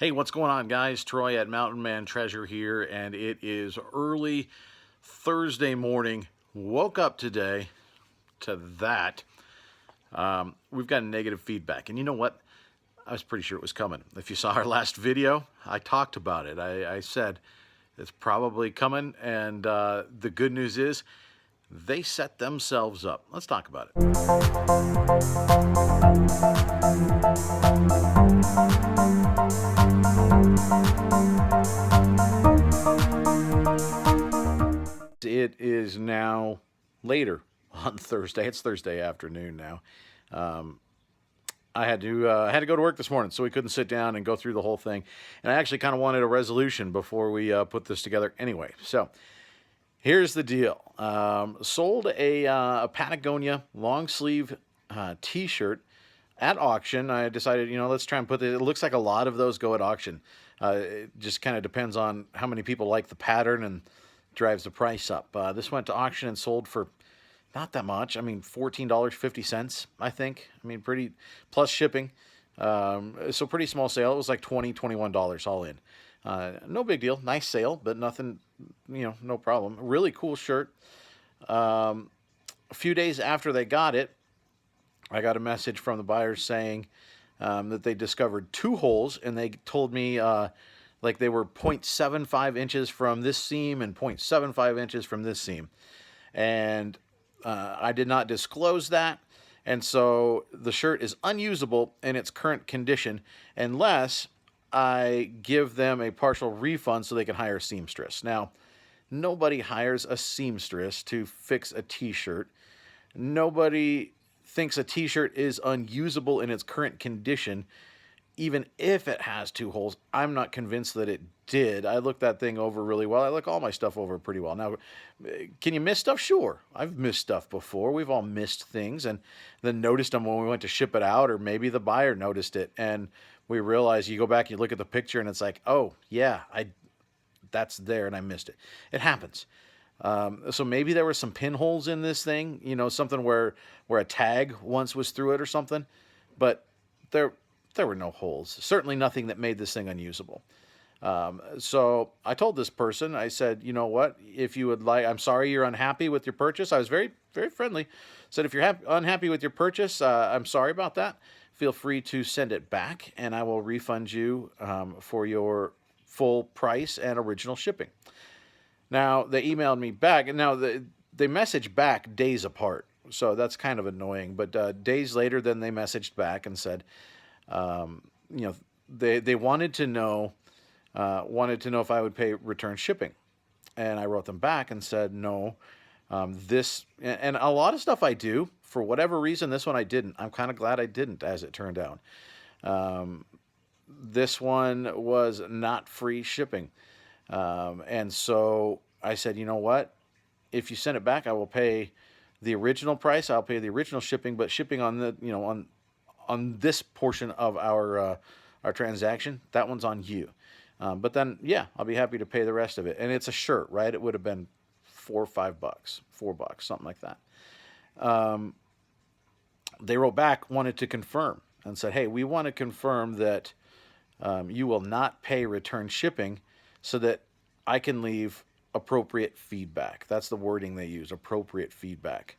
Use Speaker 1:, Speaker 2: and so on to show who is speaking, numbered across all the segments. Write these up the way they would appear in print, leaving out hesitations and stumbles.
Speaker 1: Hey, what's going on, guys? Troy at Mountain Man Treasure here, and it is early Thursday morning. Woke up today to that. We've got negative feedback, and you know what? I was pretty sure it was coming. If you saw our last video, I talked about it. I said it's probably coming, and the good news is they set themselves up. Let's talk about it. It is now later on Thursday. It's Thursday afternoon now. I had to go to work this morning, so we couldn't sit down and go through the whole thing. And I actually kind of wanted a resolution before we put this together anyway. So here's the deal. Sold a Patagonia long sleeve T-shirt at auction. I decided, let's try and put it. It looks like a lot of those go at auction. It just kind of depends on how many people like the pattern and drives the price up. This went to auction and sold for not that much. I mean, $14.50, I think. I mean, pretty, plus shipping. So pretty small sale. It was like $20, $21 all in. No big deal. Nice sale, but nothing, no problem. Really cool shirt. A few days after they got it, I got a message from the buyers saying that they discovered two holes, and they told me like they were 0.75 inches from this seam and 0.75 inches from this seam. And I did not disclose that, and so the shirt is unusable in its current condition unless I give them a partial refund so they can hire a seamstress. Now, nobody hires a seamstress to fix a t-shirt. Nobody thinks a t-shirt is unusable in its current condition, even if it has two holes. I'm not convinced that it did. I looked that thing over really well. I look all my stuff over pretty well. Now, can you miss stuff? Sure. I've missed stuff before. We've all missed things and then noticed them when we went to ship it out, or maybe the buyer noticed it and we realize, you go back, you look at the picture and it's like, oh yeah, that's there and I missed it. It happens. So maybe there were some pinholes in this thing, something where a tag once was through it or something, but there were no holes. Certainly nothing that made this thing unusable. So I told this person, I said, you know what, if you would like, I'm sorry you're unhappy with your purchase. I was very, very friendly. Said, if you're unhappy with your purchase, I'm sorry about that. Feel free to send it back and I will refund you for your full price and original shipping. Now, they emailed me back, and now they messaged back days apart. So that's kind of annoying. But days later, then they messaged back and said, they wanted to know if I would pay return shipping. And I wrote them back and said, no, and a lot of stuff I do. For whatever reason, this one I didn't. I'm kind of glad I didn't, as it turned out. This one was not free shipping. And so I said, you know what? If you send it back, I will pay the original price. I'll pay the original shipping, but shipping on the, on this portion of our transaction, that one's on you. But then, yeah, I'll be happy to pay the rest of it. And it's a shirt, right? It would have been $4 or $5, $4, something like that. They wrote back, wanted to confirm, and said, hey, we want to confirm that you will not pay return shipping so that I can leave appropriate feedback. That's the wording they use, appropriate feedback.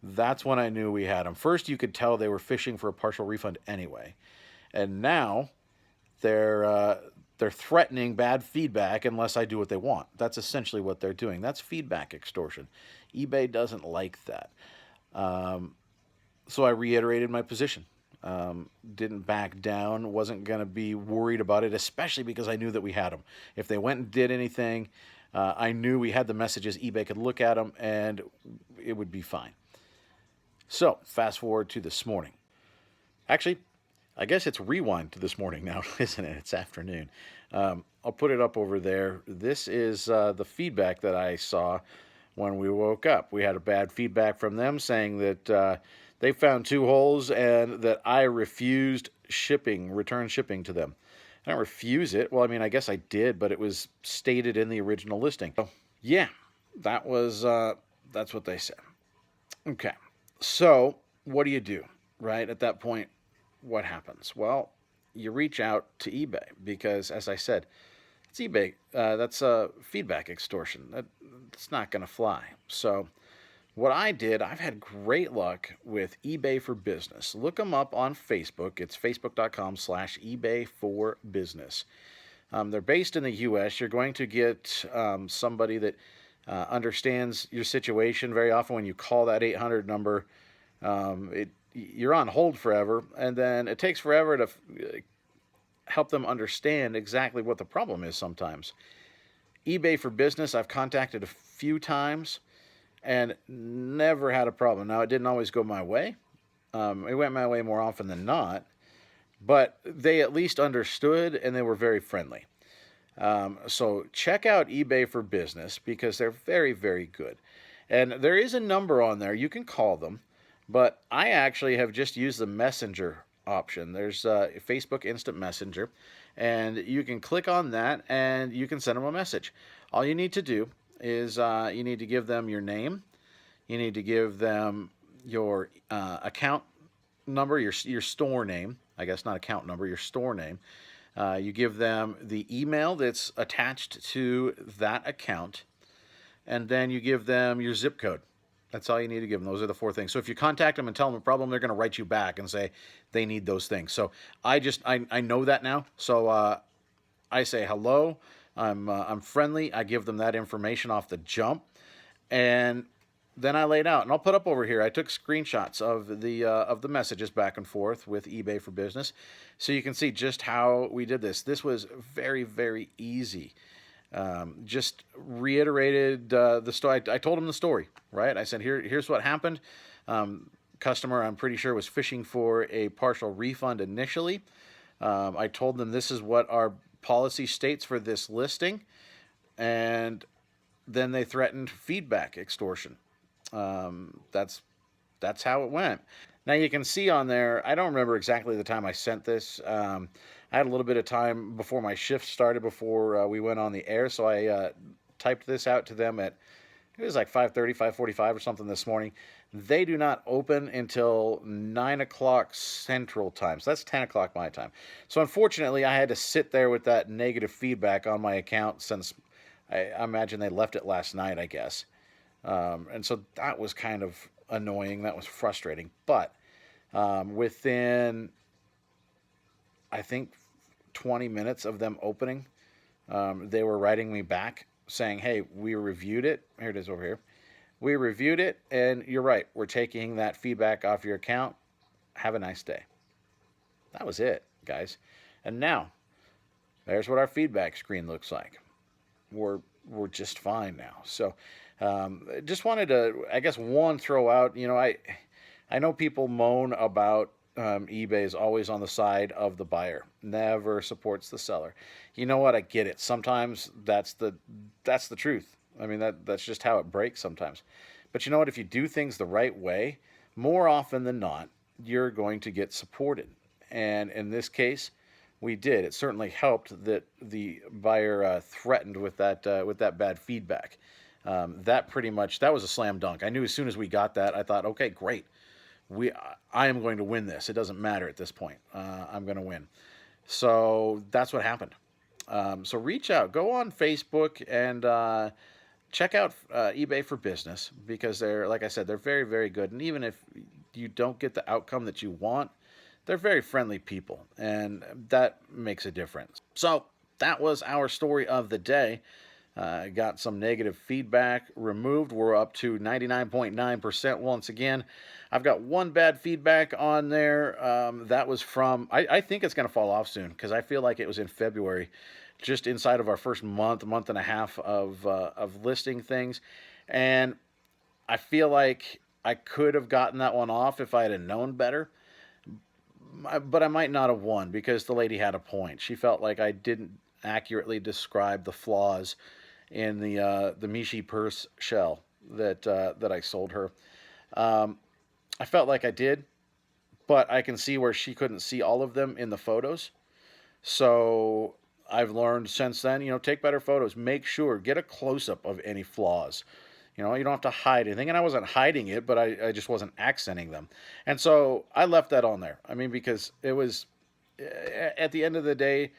Speaker 1: That's when I knew we had them. First, you could tell they were fishing for a partial refund anyway. And now they're threatening bad feedback unless I do what they want. That's essentially what they're doing. That's feedback extortion. eBay doesn't like that. So I reiterated my position. Didn't back down, wasn't going to be worried about it, especially because I knew that we had them. If they went and did anything, I knew we had the messages. eBay could look at them and it would be fine. So fast forward to this morning. Actually, I guess it's rewind to this morning now, isn't it? It's afternoon. I'll put it up over there. This is the feedback that I saw when we woke up. We had a bad feedback from them saying that they found two holes and that I refused return shipping to them. I don't refuse it. Well, I mean, I guess I did, but it was stated in the original listing. So, yeah, that's what they said. Okay, so what do you do, right? At that point, what happens? Well, you reach out to eBay because, as I said, it's eBay. That's feedback extortion. That's not going to fly. So, what I did, I've had great luck with eBay for Business. Look them up on Facebook. It's facebook.com/eBay for Business. They're based in the U.S. You're going to get somebody that understands your situation. Very often, when you call that 800 number, you're on hold forever, and then it takes forever to help them understand exactly what the problem is sometimes. eBay for Business, I've contacted a few times and never had a problem. Now, it didn't always go my way. It went my way more often than not, but they at least understood and they were very friendly. So check out eBay for Business because they're very, very good. And there is a number on there. You can call them, but I actually have just used the messenger option. There's Facebook Instant Messenger, and you can click on that and you can send them a message. All you need to do is you need to give them your name, you need to give them your account number, your store name, I guess not account number, your store name. You give them the email that's attached to that account, and then you give them your zip code. That's all you need to give them. Those are the four things. So if you contact them and tell them a problem, they're going to write you back and say they need those things. So I know that now. So I say hello. I'm friendly. I give them that information off the jump, and then I laid out, and I'll put up over here. I took screenshots of the messages back and forth with eBay for Business, so you can see just how we did this. This was very, very easy. Just reiterated the story. I told him the story, right? I said, here's what happened. Customer, I'm pretty sure, was fishing for a partial refund initially. I told them this is what our policy states for this listing, and then they threatened feedback extortion. That's how it went. Now you can see on there, I don't remember exactly the time I sent this. I had a little bit of time before my shift started, before we went on the air, so I typed this out to them at, it was like 5:30, 5:45 or something this morning. They do not open until 9 o'clock Central Time, so that's 10 o'clock my time. So unfortunately, I had to sit there with that negative feedback on my account since I imagine they left it last night, I guess. And so that was kind of annoying. That was frustrating. But within, I think, 20 minutes of them opening, they were writing me back saying, hey, we reviewed it. Here it is over here. We reviewed it, and you're right. We're taking that feedback off your account. Have a nice day. That was it, guys. And now, there's what our feedback screen looks like. We're just fine now. So just wanted to, I guess, throw out, I know people moan about eBay is always on the side of the buyer, never supports the seller. You know what? I get it. Sometimes that's the truth. I mean, that's just how it breaks sometimes. But you know what? If you do things the right way, more often than not, you're going to get supported. And in this case, we did. It certainly helped that the buyer threatened with that bad feedback. That was a slam dunk. I knew as soon as we got that, I thought, okay, great. I am going to win this. It doesn't matter at this point. I'm going to win. So that's what happened. So reach out. Go on Facebook and check out eBay for Business because they're, like I said, they're very, very good. And even if you don't get the outcome that you want, they're very friendly people, and that makes a difference. So that was our story of the day. Got some negative feedback removed. We're up to 99.9% once again. I've got one bad feedback on there. That was from, I think it's going to fall off soon because I feel like it was in February, just inside of our first month and a half of listing things. And I feel like I could have gotten that one off if I had known better. But I might not have won because the lady had a point. She felt like I didn't accurately describe the flaws in the Mishi purse shell that I sold her. I felt like I did, but I can see where she couldn't see all of them in the photos. So I've learned since then, take better photos. Make sure, get a close-up of any flaws. You don't have to hide anything. And I wasn't hiding it, but I just wasn't accenting them. And so I left that on there. I mean, because it was at the end of the day,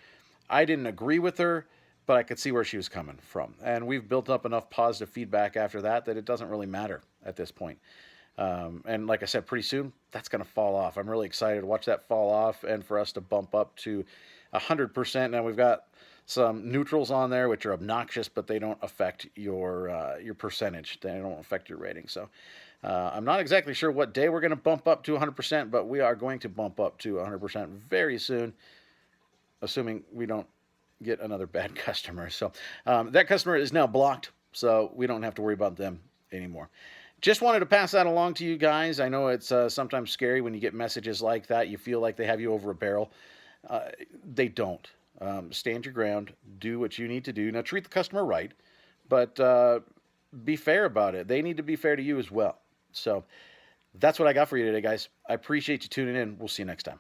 Speaker 1: I didn't agree with her, but I could see where she was coming from. And we've built up enough positive feedback after that that it doesn't really matter at this point. And like I said, pretty soon that's going to fall off. I'm really excited to watch that fall off and for us to bump up to 100%. Now we've got some neutrals on there which are obnoxious, but they don't affect your percentage. They don't affect your rating. So I'm not exactly sure what day we're going to bump up to 100%, but we are going to bump up to 100% very soon, assuming we don't get another bad customer. So that customer is now blocked, so we don't have to worry about them anymore. Just wanted to pass that along to you guys. I know it's sometimes scary when you get messages like that. You feel like they have you over a barrel. They don't. Stand your ground. Do what you need to do. Now, treat the customer right, but be fair about it. They need to be fair to you as well. So that's what I got for you today, guys. I appreciate you tuning in. We'll see you next time.